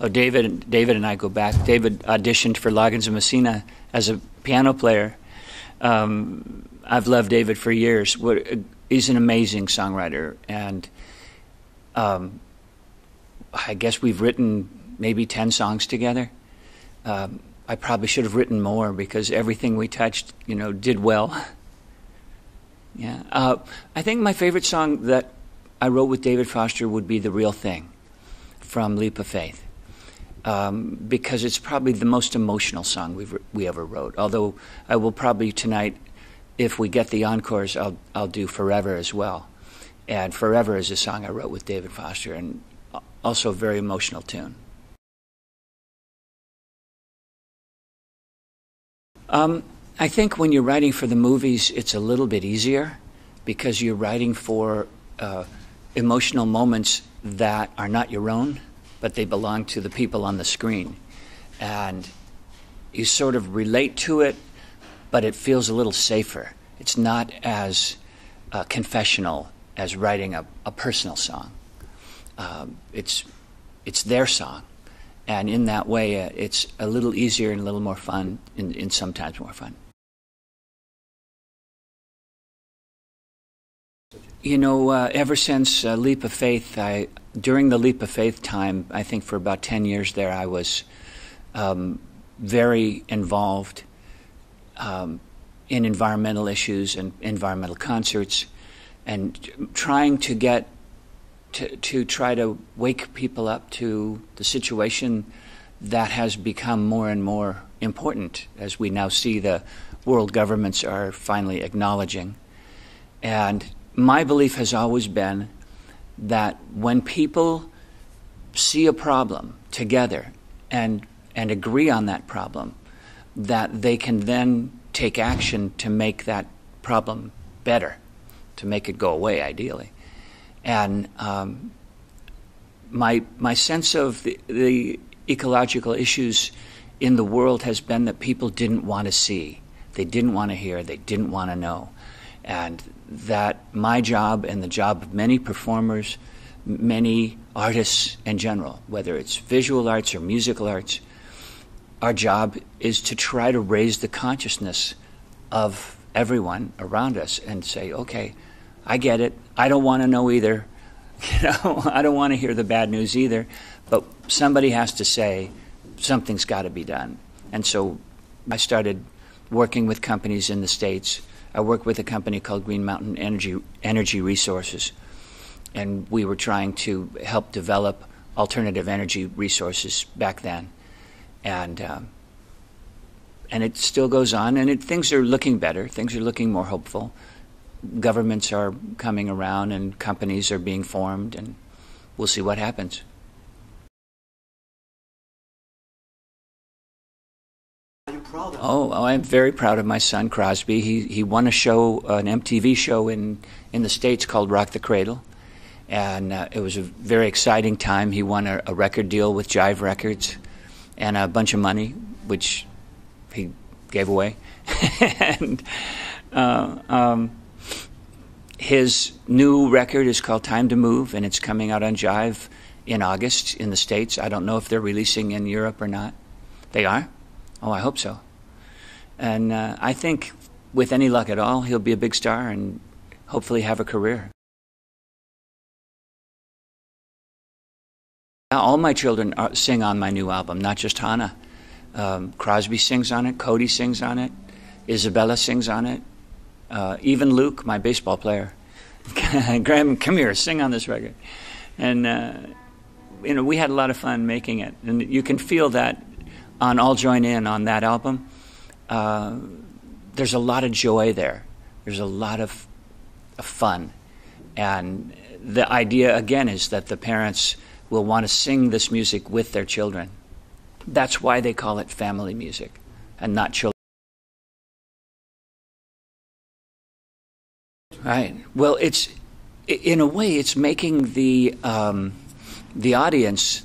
Oh, David and I go back. David auditioned for Loggins and Messina as a piano player. I've loved David for years. He's an amazing songwriter, and I guess we've written maybe 10 songs together. I probably should have written more because everything we touched, did well. Yeah. I think my favorite song that I wrote with David Foster would be The Real Thing from Leap of Faith, because it's probably the most emotional song we ever wrote. Although I will probably tonight, if we get the encores, I'll do Forever as well. And Forever is a song I wrote with David Foster, and also a very emotional tune. I think when you're writing for the movies, it's a little bit easier because you're writing for emotional moments that are not your own, but they belong to the people on the screen. And you sort of relate to it, but it feels a little safer. It's not as confessional as writing a personal song. It's their song. And in that way, it's a little easier and a little more fun, and sometimes more fun. Ever since Leap of Faith, during the Leap of Faith time, I think for about 10 years there, I was very involved in environmental issues and environmental concerts, and trying to get to try to wake people up to the situation that has become more and more important, as we now see the world governments are finally acknowledging. And my belief has always been that when people see a problem together and agree on that problem, that they can then take action to make that problem better, to make it go away, ideally. And my sense of the ecological issues in the world has been that people didn't want to see, they didn't want to hear, they didn't want to know. And that my job and the job of many performers, many artists in general, whether it's visual arts or musical arts, our job is to try to raise the consciousness of everyone around us and say, okay, I get it. I don't want to know either. I don't want to hear the bad news either. But somebody has to say something's got to be done. And so I started working with companies in the States. I worked with a company called Green Mountain Energy Resources, and we were trying to help develop alternative energy resources back then. And it still goes on, and things are looking better. Things are looking more hopeful. Governments are coming around and companies are being formed, and we'll see what happens. Are you proud of Oh, I'm very proud of my son, Crosby. He won a show, an MTV show in the States called Rock the Cradle, and it was a very exciting time. He won a record deal with Jive Records and a bunch of money, which he gave away. And his new record is called Time to Move, and it's coming out on Jive in August in the States. I don't know if they're releasing in Europe or not. They are? Oh, I hope so. And I think with any luck at all, he'll be a big star and hopefully have a career. All my children sing on my new album, not just Hannah. Crosby sings on it, Cody sings on it, Isabella sings on it, even Luke, my baseball player. Graham, come here, sing on this record. And, we had a lot of fun making it. And you can feel that on All Join In on that album. There's a lot of joy there. There's a lot of fun. And the idea, again, is that the parents will want to sing this music with their children. That's why they call it family music and not children. Right. Well, in a way, it's making the audience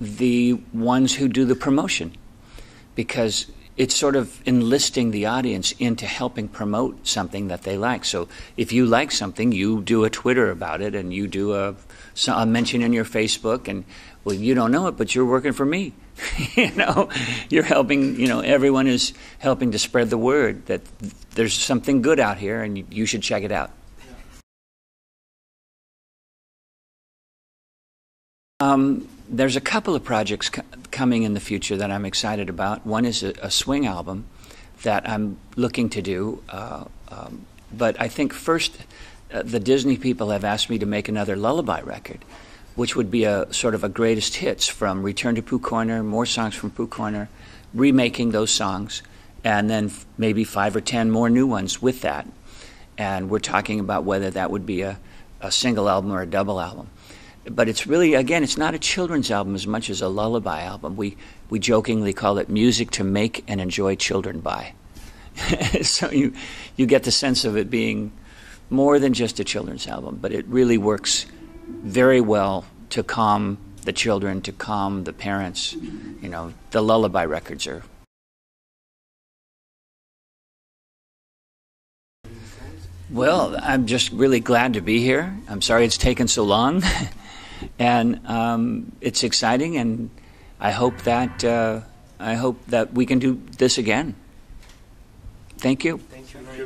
the ones who do the promotion, because it's sort of enlisting the audience into helping promote something that they like. So if you like something, you do a Twitter about it, and you do a mention in your Facebook, and well, you don't know it, but you're working for me. You're helping. Everyone is helping to spread the word that there's something good out here, and you should check it out. There's a couple of projects coming in the future that I'm excited about. One is a swing album that I'm looking to do. But I think first, the Disney people have asked me to make another lullaby record, which would be a sort of a greatest hits from Return to Pooh Corner, more songs from Pooh Corner, remaking those songs, and then maybe 5 or 10 more new ones with that. And we're talking about whether that would be a single album or a double album. But it's really, again, it's not a children's album as much as a lullaby album. We jokingly call it music to make and enjoy children by. So you get the sense of it being more than just a children's album, but it really works very well to calm the children, to calm the parents. The lullaby records are. Well, I'm just really glad to be here. I'm sorry it's taken so long. And it's exciting, and I hope that we can do this again. Thank you.